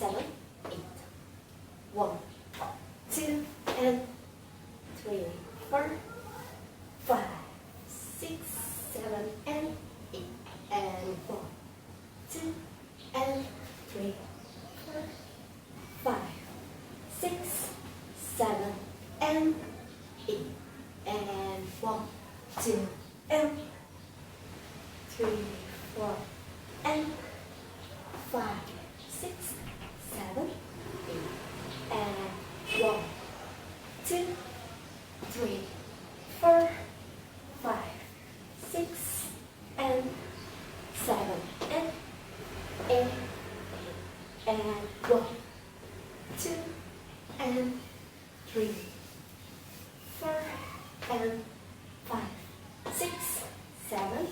7, 8. 1, 2, and 3, 4, 5, 6, 7, and 8. And 1, 2, and 3, 4, 5, 6, 7, and 8. And 1, 2, and 3, 4, and 5, 6, 7, 8. And 1, 2, 3, 4, 5, 6, and 7, and 8. And 1, 2, and 3, 4, and 5, 6, 7,